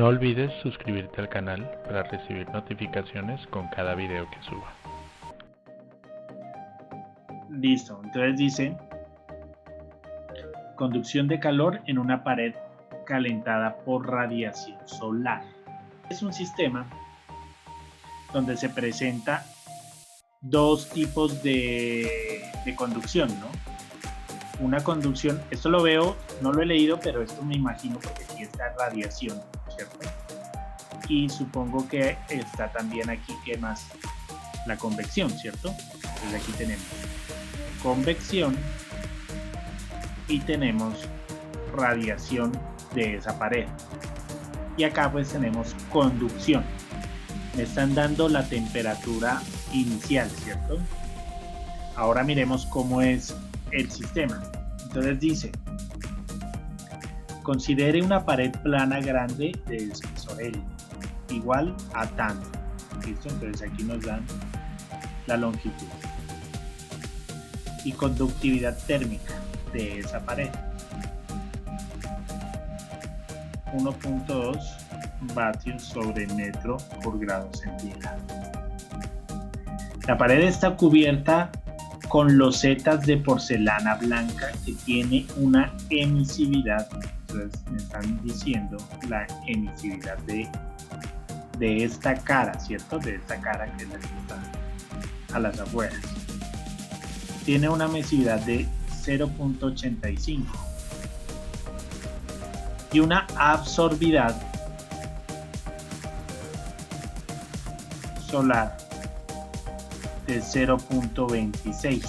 No olvides suscribirte al canal para recibir notificaciones con cada video que suba. Listo, entonces dice conducción de calor en una pared calentada por radiación solar. Es un sistema donde se presenta dos tipos de conducción, ¿no? Una conducción, esto lo veo, no lo he leído, pero esto me imagino porque aquí está radiación, ¿cierto? Y supongo que está también aquí, ¿qué más? La convección, ¿cierto? Entonces aquí tenemos convección y tenemos radiación de esa pared. Y acá pues tenemos conducción. Me están dando la temperatura inicial, ¿cierto? Ahora miremos cómo es el sistema. Entonces dice, considere una pared plana grande de espesor L igual a tanto. ¿Listo? Entonces aquí nos dan la longitud y conductividad térmica de esa pared. 1.2 vatios sobre metro por grado centígrado. La pared está cubierta con losetas de porcelana blanca que tiene una emisividad. Entonces me están diciendo la emisividad de esta cara, ¿cierto? De esta cara que es la que está a las afueras. Tiene una emisividad de 0.85 y una absorbilidad solar de 0.26,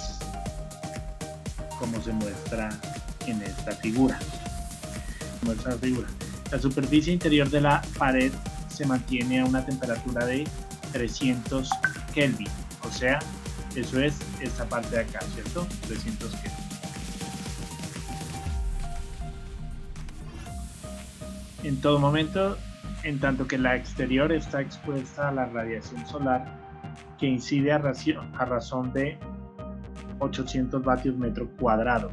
como se muestra en esta figura. La superficie interior de la pared se mantiene a una temperatura de 300 Kelvin, o sea, eso es esta parte de acá, ¿cierto? 300 Kelvin. En todo momento, en tanto que la exterior está expuesta a la radiación solar que incide a razón de 800 vatios metro cuadrado.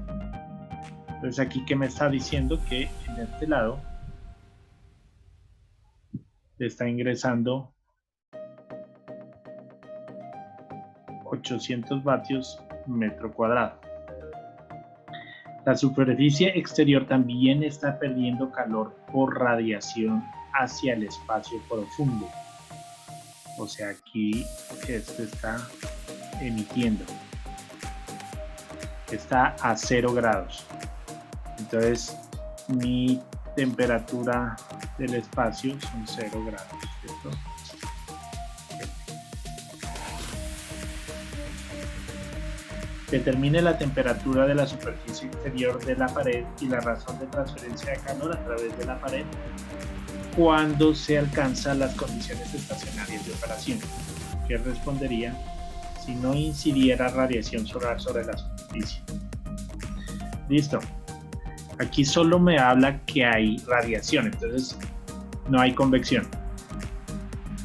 Entonces aquí que me está diciendo que en este lado le está ingresando 800 vatios metro cuadrado. La superficie exterior también está perdiendo calor por radiación hacia el espacio profundo. O sea, aquí esto está emitiendo. Está a 0 grados. Entonces, mi temperatura del espacio son 0 grados, ¿cierto? Determine la temperatura de la superficie exterior de la pared y la razón de transferencia de calor a través de la pared cuando se alcanzan las condiciones estacionarias de operación. ¿Qué respondería si no incidiera radiación solar sobre la superficie? Listo. Aquí solo me habla que hay radiación, entonces no hay convección.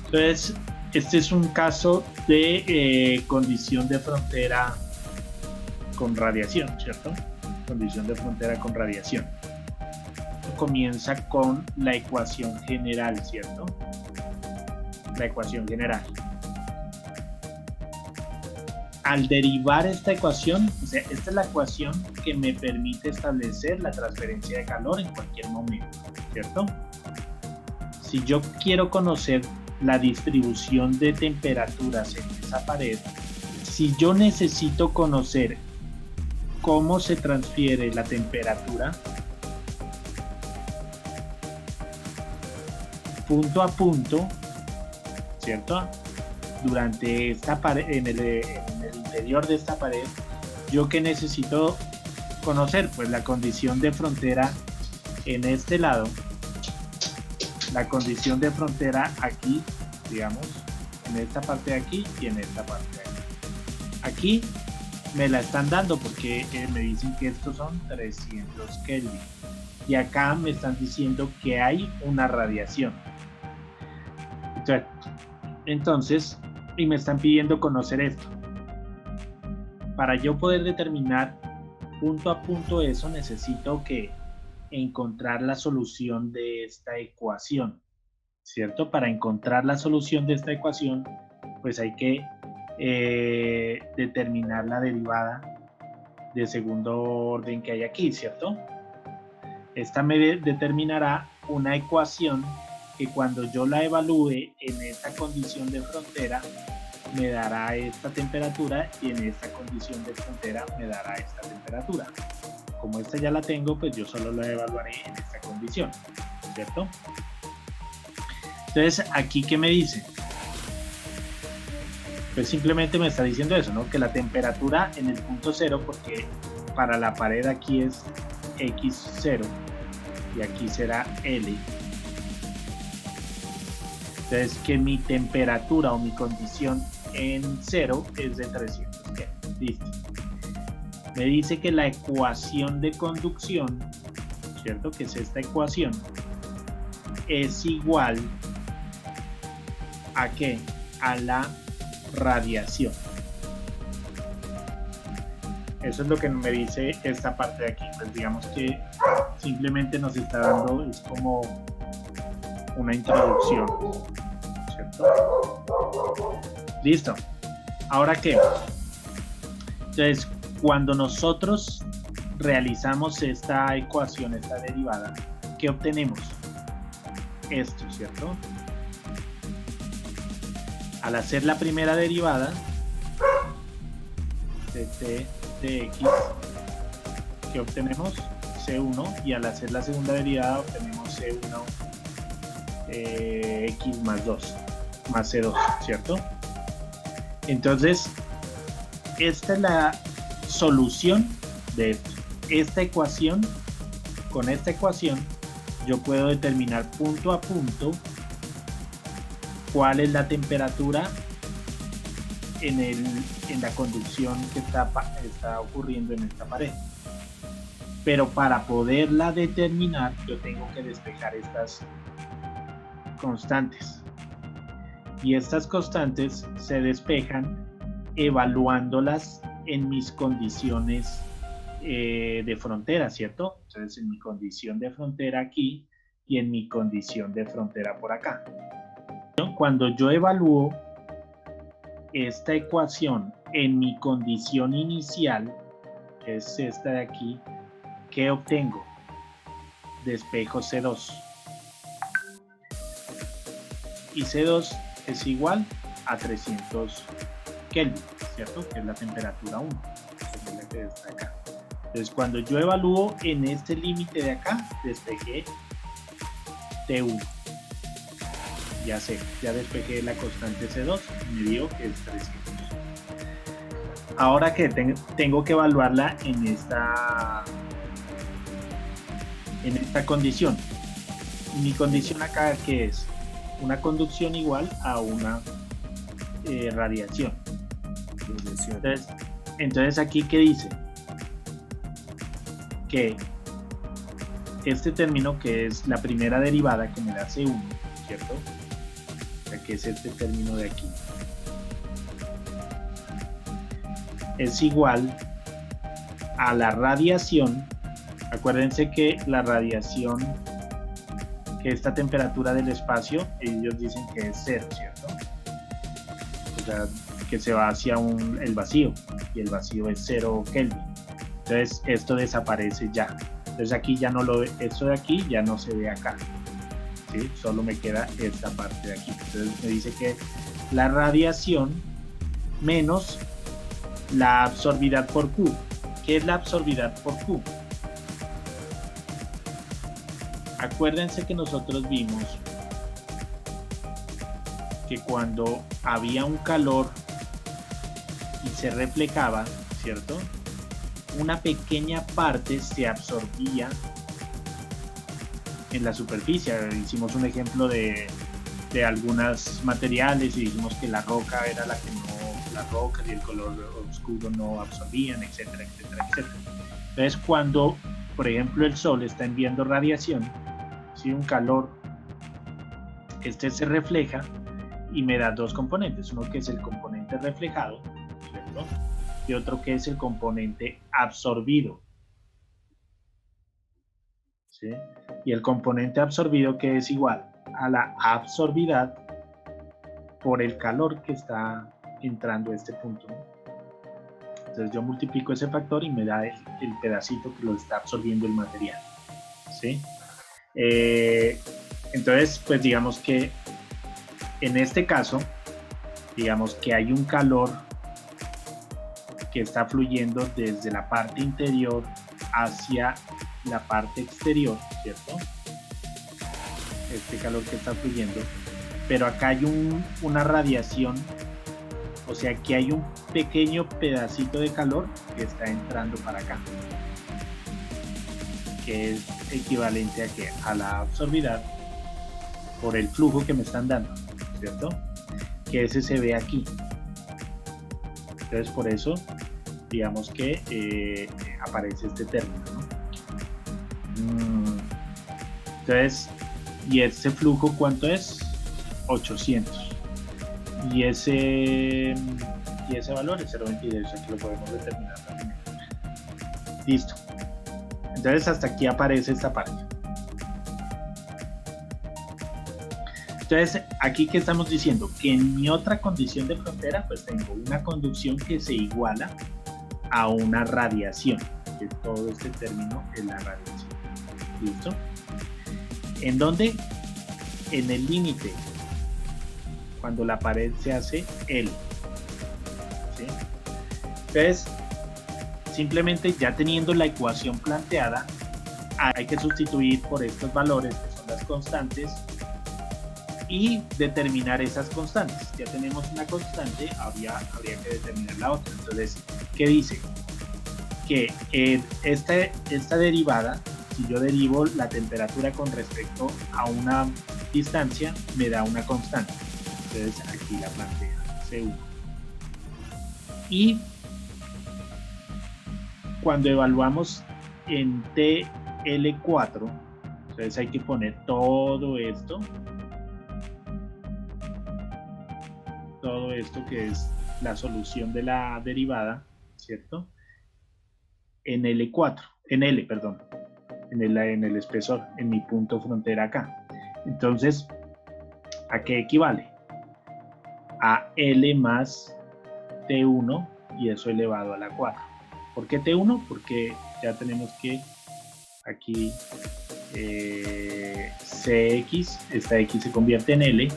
Entonces, este es un caso de condición de frontera con radiación, ¿cierto? Condición de frontera con radiación. Comienza con la ecuación general, ¿cierto? La ecuación general. Al derivar esta ecuación, o sea, esta es la ecuación que me permite establecer la transferencia de calor en cualquier momento, ¿cierto? Si yo quiero conocer la distribución de temperaturas en esa pared, si yo necesito conocer cómo se transfiere la temperatura punto a punto, ¿cierto? Durante esta pared, en el interior de esta pared, yo que necesito conocer, pues la condición de frontera en este lado, la condición de frontera aquí, digamos, en esta parte de aquí y en esta parte de aquí. Aquí me la están dando porque me dicen que estos son 300 Kelvin y acá me están diciendo que hay una radiación. Entonces, y me están pidiendo conocer esto. Para yo poder determinar punto a punto eso, necesito que encontrar la solución de esta ecuación. ¿cierto? Para encontrar la solución de esta ecuación, pues hay que determinar la derivada de segundo orden que hay aquí, ¿cierto? Esta me determinará una ecuación que cuando yo la evalúe en esta condición de frontera me dará esta temperatura y en esta condición de frontera me dará esta temperatura. Como esta ya la tengo, pues yo solo la evaluaré en esta condición, ¿cierto? Entonces, ¿aquí qué me dice? Pues simplemente me está diciendo eso, ¿no? Que la temperatura en el punto cero, porque para la pared aquí es X0 y aquí será L. Entonces, que mi temperatura o mi condición en cero es de 300 Kelvin. Listo. Me dice que la ecuación de conducción, ¿cierto? Que es esta ecuación, es igual ¿a qué? A la radiación. Eso es lo que me dice esta parte de aquí. Pues digamos que simplemente nos está dando, es como una introducción, ¿cierto? Listo. ¿Ahora qué? Entonces, cuando nosotros realizamos esta ecuación, esta derivada, ¿qué obtenemos? Esto, ¿cierto? Al hacer la primera derivada de t de x, ¿qué obtenemos? C1, y al hacer la segunda derivada obtenemos C1 x más 2, más C2, ¿cierto? Entonces, esta es la solución de esto. Esta ecuación, con esta ecuación, yo puedo determinar punto a punto cuál es la temperatura en la conducción que está ocurriendo en esta pared. Pero para poderla determinar, yo tengo que despejar estas constantes. Y estas constantes se despejan evaluándolas en mis condiciones de frontera, ¿cierto? Entonces, en mi condición de frontera aquí y en mi condición de frontera por acá. Cuando yo evalúo esta ecuación en mi condición inicial, que es esta de aquí, ¿qué obtengo? Despejo C2. Y C2 es igual a 300 Kelvin, ¿cierto? Que es la temperatura 1, que es la que está acá. Entonces, cuando yo evalúo en este límite de acá, despejé T1. Ya sé, ya despejé la constante C2 y me dio que es 300. Ahora que tengo que evaluarla en esta condición. Mi condición acá, ¿qué es? Una conducción igual a una radiación. Entonces aquí, ¿qué dice? Que este término, que es la primera derivada, que me da C1, ¿cierto? O sea, que es este término de aquí, es igual a la radiación. Acuérdense que la radiación, que esta temperatura del espacio, ellos dicen que es cero, ¿cierto? O sea, que se va hacia el vacío, y el vacío es 0 Kelvin. Entonces esto desaparece ya. Entonces aquí ya no lo ve, esto de aquí ya no se ve acá, ¿sí? Solo me queda esta parte de aquí. Entonces me dice que la radiación menos la absorbidad por Q. ¿Qué es la absorbidad por Q? Acuérdense que nosotros vimos que cuando había un calor y se reflejaba, ¿cierto? Una pequeña parte se absorbía en la superficie. Hicimos un ejemplo de algunos materiales y dijimos que la roca era la que no, las rocas y el color oscuro no absorbían, etcétera, etcétera, etcétera. Entonces, cuando, por ejemplo, el sol está enviando radiación, ¿sí? Un calor, este se refleja y me da dos componentes, uno que es el componente reflejado, ¿cierto? Y otro que es el componente absorbido, ¿sí? Y el componente absorbido, que es igual a la absorbidad por el calor que está entrando a este punto, ¿no? Entonces yo multiplico ese factor y me da el pedacito que lo está absorbiendo el material, ¿sí? Entonces, pues digamos que en este caso, digamos que hay un calor que está fluyendo desde la parte interior hacia la parte exterior, ¿cierto? Este calor que está fluyendo, pero acá hay una radiación, o sea que hay un pequeño pedacito de calor que está entrando para acá, que es equivalente a la absorbidad por el flujo que me están dando, ¿cierto? Que ese se ve aquí. Entonces por eso digamos que aparece este término, ¿no? Entonces, ¿y ese flujo cuánto es? 800. Y ese valor es 0.22, aquí lo podemos determinar también. Listo. Entonces hasta aquí aparece esta parte. Entonces, aquí que estamos diciendo que en mi otra condición de frontera, pues tengo una conducción que se iguala a una radiación, que todo este término es la radiación. ¿Listo? ¿En dónde? En el límite, cuando la pared se hace L. ¿Sí? Entonces, simplemente ya teniendo la ecuación planteada, hay que sustituir por estos valores que son las constantes y determinar esas constantes. Ya tenemos una constante, habría que determinar la otra. Entonces, ¿qué dice? Que esta derivada, si yo derivo la temperatura con respecto a una distancia, me da una constante. Entonces, aquí la plantea C1. Y cuando evaluamos en TL4, entonces hay que poner todo esto que es la solución de la derivada, ¿cierto? En L4, en L, perdón, en el espesor, en mi punto frontera acá. Entonces, ¿a qué equivale? A L más T1 y eso elevado a la 4. ¿Por qué T1? Porque ya tenemos que aquí CX, esta X se convierte en L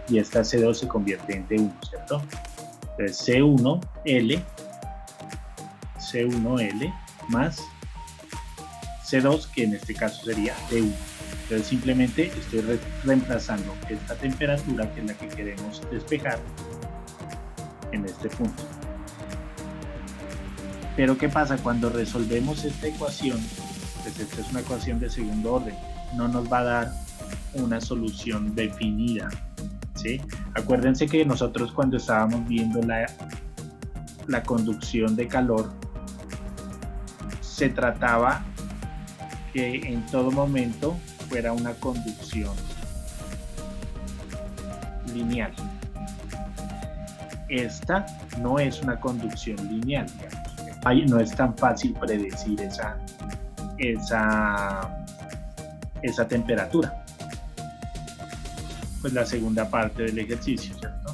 y esta C2 se convierte en T1, ¿cierto? Entonces C1L más C2, que en este caso sería T1. Entonces simplemente estoy reemplazando esta temperatura, que es la que queremos despejar, en este punto. Pero ¿qué pasa? Cuando resolvemos esta ecuación, pues esta es una ecuación de segundo orden, no nos va a dar una solución definida, ¿sí? Acuérdense que nosotros cuando estábamos viendo la conducción de calor, se trataba que en todo momento fuera una conducción lineal. Esta no es una conducción lineal, digamos. No es tan fácil predecir esa temperatura. Pues la segunda parte del ejercicio, ¿cierto?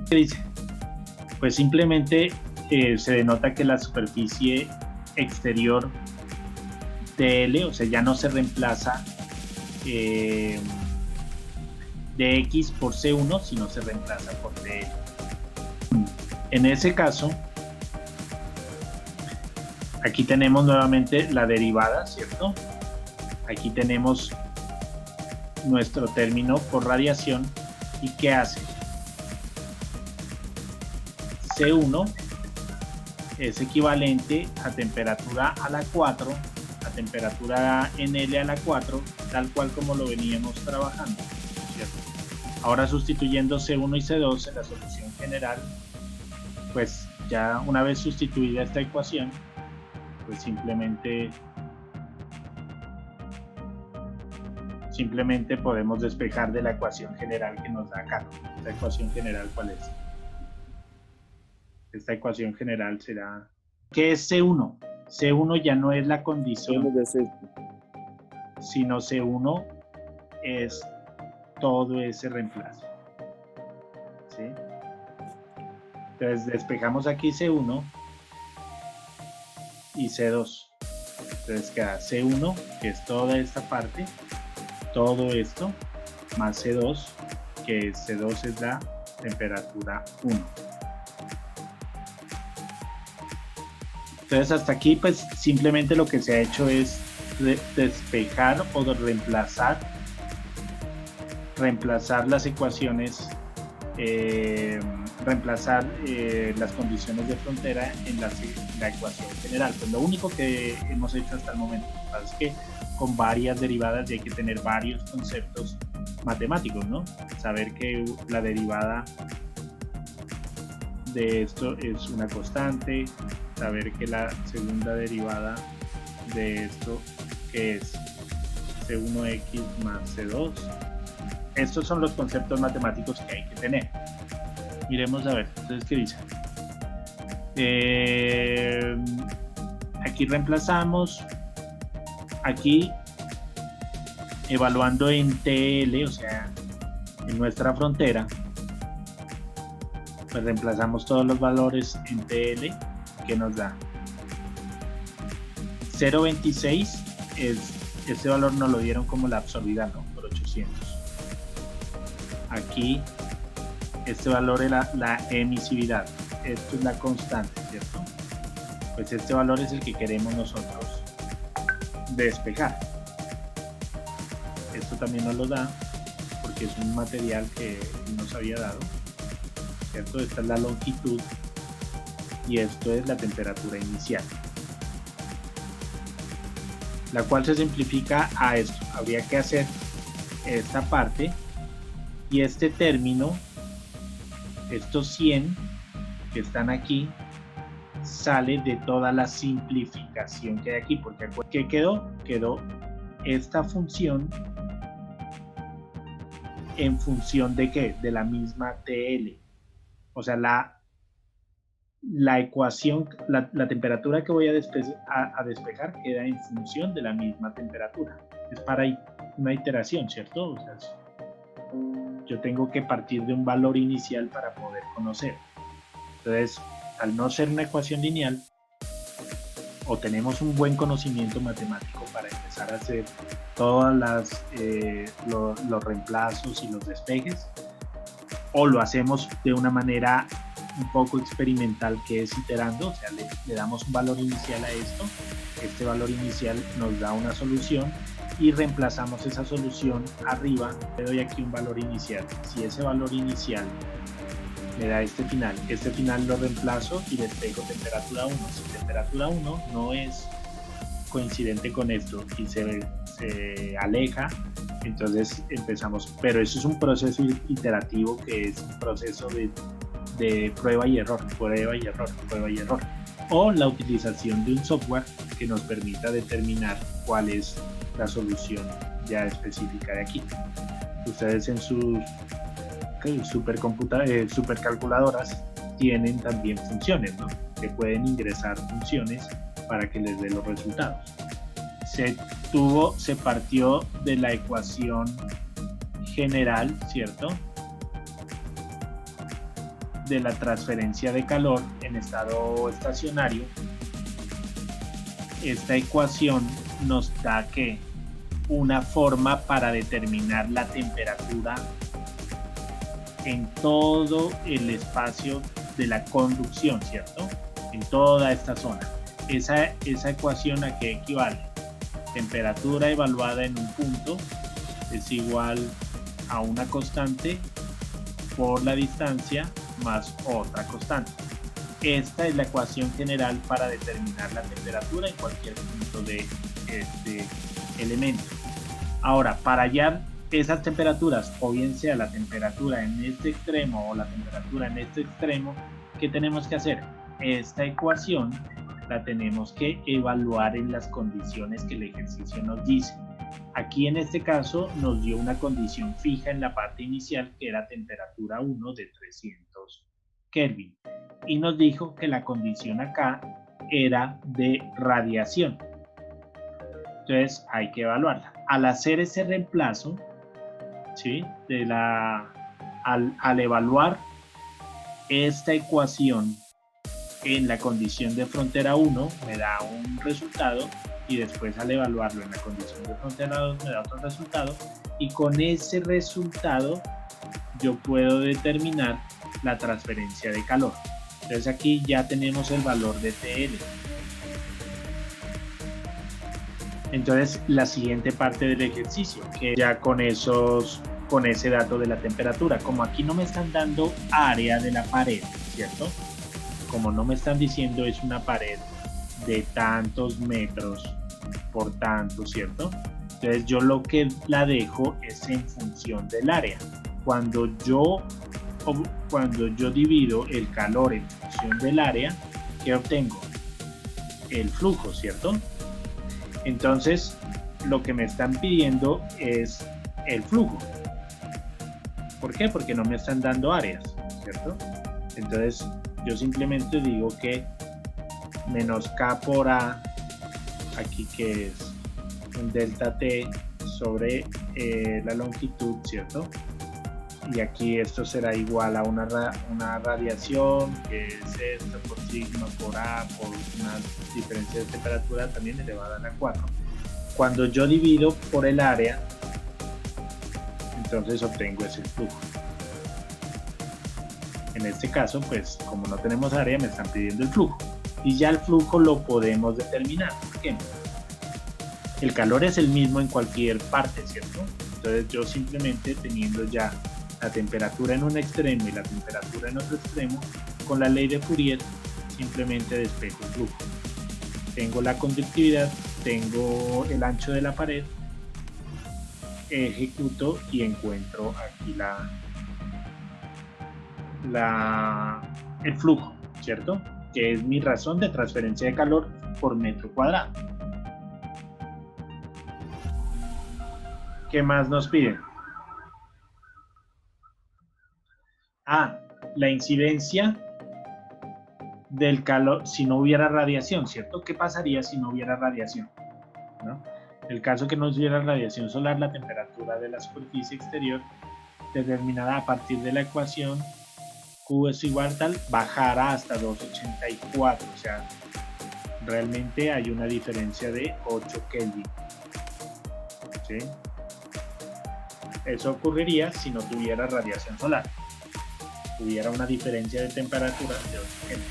¿Qué dice? Pues simplemente se denota que la superficie exterior de L, o sea, ya no se reemplaza dx por C1, sino se reemplaza por dL. En ese caso, aquí tenemos nuevamente la derivada, ¿cierto? Aquí tenemos nuestro término por radiación. ¿Y qué hace? C1 es equivalente a temperatura a la 4, a temperatura en L a la 4, tal cual como lo veníamos trabajando, ¿cierto? Ahora sustituyendo C1 y C2 en la solución general, pues ya una vez sustituida esta ecuación, pues simplemente podemos despejar de la ecuación general que nos da acá. Esta ecuación general, ¿cuál es? Esta ecuación general será... ¿Qué es C1? C1 ya no es la condición, sino C1 es todo ese reemplazo. ¿Sí? Entonces despejamos aquí C1 y C2. Entonces queda C1, que es toda esta parte, todo esto, más C2, que C2 es la temperatura 1. Entonces hasta aquí pues simplemente lo que se ha hecho es despejar o reemplazar las ecuaciones, reemplazar las condiciones de frontera en la ecuación general. Pues lo único que hemos hecho hasta el momento es que con varias derivadas hay que tener varios conceptos matemáticos, ¿no? Saber que la derivada de esto es una constante, saber que la segunda derivada de esto, que es C1x más C2. Estos son los conceptos matemáticos que hay que tener. Miremos a ver, entonces, ¿qué dice? Aquí reemplazamos, aquí evaluando en TL, o sea, en nuestra frontera, pues reemplazamos todos los valores en TL, que nos da 0.26, este valor nos lo dieron como la absorbida, ¿no? Por 800. Aquí este valor es la emisividad, esto es la constante, ¿cierto? Pues este valor es el que queremos nosotros despejar. Esto también nos lo da porque es un material que nos había dado, ¿cierto? Esta es la longitud y esto es la temperatura inicial, la cual se simplifica a esto. Habría que hacer esta parte y este término, estos 100 que están aquí, sale de toda la simplificación que hay aquí, porque ¿qué quedó? Quedó esta función en función de ¿qué? De la misma TL. O sea, la ecuación, la temperatura que voy a despejar queda en función de la misma temperatura. Es para una iteración, ¿cierto? O sea, yo tengo que partir de un valor inicial para poder conocer. Entonces, al no ser una ecuación lineal, o tenemos un buen conocimiento matemático para empezar a hacer todas los reemplazos y los despejes, o lo hacemos de una manera un poco experimental, que es iterando, o sea, le damos un valor inicial a esto, este valor inicial nos da una solución y reemplazamos esa solución arriba. Le doy aquí un valor inicial. Si ese valor inicial me da este final lo reemplazo y despejo temperatura 1. Si temperatura 1 no es coincidente con esto y se aleja, entonces empezamos. Pero eso es un proceso iterativo, que es un proceso de prueba y error, prueba y error, prueba y error. O la utilización de un software que nos permita determinar cuál es la solución ya específica de aquí. Ustedes en sus supercalculadoras tienen también funciones, ¿no? Que pueden ingresar funciones para que les dé los resultados. Se partió de la ecuación general, ¿cierto?, de la transferencia de calor en estado estacionario. Esta ecuación nos da que una forma para determinar la temperatura en todo el espacio de la conducción, ¿cierto? En toda esta zona. Esa ecuación, ¿a qué equivale? Temperatura evaluada en un punto es igual a una constante por la distancia más otra constante. Esta es la ecuación general para determinar la temperatura en cualquier punto de este elemento. Ahora, para hallar esas temperaturas, o bien sea la temperatura en este extremo o la temperatura en este extremo, ¿qué tenemos que hacer? Esta ecuación la tenemos que evaluar en las condiciones que el ejercicio nos dice. Aquí en este caso nos dio una condición fija en la parte inicial, que era temperatura 1 de 300 Kelvin, y nos dijo que la condición acá era de, entonces hay que evaluarla. Al hacer ese reemplazo, ¿sí? Al evaluar esta ecuación en la condición de frontera 1 me da un resultado, y después al evaluarlo en la condición de frontera 2 me da otro resultado, y con ese resultado yo puedo determinar la transferencia de calor. Entonces aquí ya tenemos el valor de TL. Entonces la siguiente parte del ejercicio, que ya con ese dato de la temperatura, como aquí no me están dando área de la pared, ¿cierto? Como no me están diciendo es una pared de tantos metros por tanto, ¿cierto? Entonces yo lo que la dejo es en función del área. Cuando yo divido el calor en función del área, ¿qué obtengo? El flujo, ¿cierto? Entonces lo que me están pidiendo es el flujo. ¿Por qué? Porque no me están dando áreas, ¿cierto? Entonces yo simplemente digo que menos K por A, aquí que es un delta T sobre la longitud, ¿cierto? Y aquí esto será igual a una radiación, que es esto por sigma por A, por una diferencia de temperatura también elevada a la 4. Cuando yo divido por el área, entonces obtengo ese flujo. En este caso, pues como no tenemos área, me están pidiendo el flujo. Y ya el flujo lo podemos determinar. ¿Por qué? El calor es el mismo en cualquier parte, ¿cierto? Entonces yo simplemente teniendo ya la temperatura en un extremo y la temperatura en otro extremo, con la ley de Fourier simplemente despejo el flujo. Tengo la conductividad, tengo el ancho de la pared, ejecuto y encuentro aquí el flujo, ¿cierto? Que es mi razón de transferencia de calor por metro cuadrado. ¿Qué más nos piden? La incidencia del calor si no hubiera radiación, ¿cierto? ¿Qué pasaría si no hubiera radiación? ¿No? En el caso que no hubiera radiación solar, la temperatura de la superficie exterior determinada a partir de la ecuación Q es igual a tal, bajará hasta 284, o sea, realmente hay una diferencia de 8 Kelvin. ¿Sí? Eso ocurriría si no tuviera radiación solar. Hubiera una diferencia de temperatura de 8 Kelvin.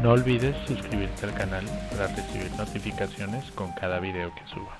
No olvides suscribirte al canal para recibir notificaciones con cada video que suba.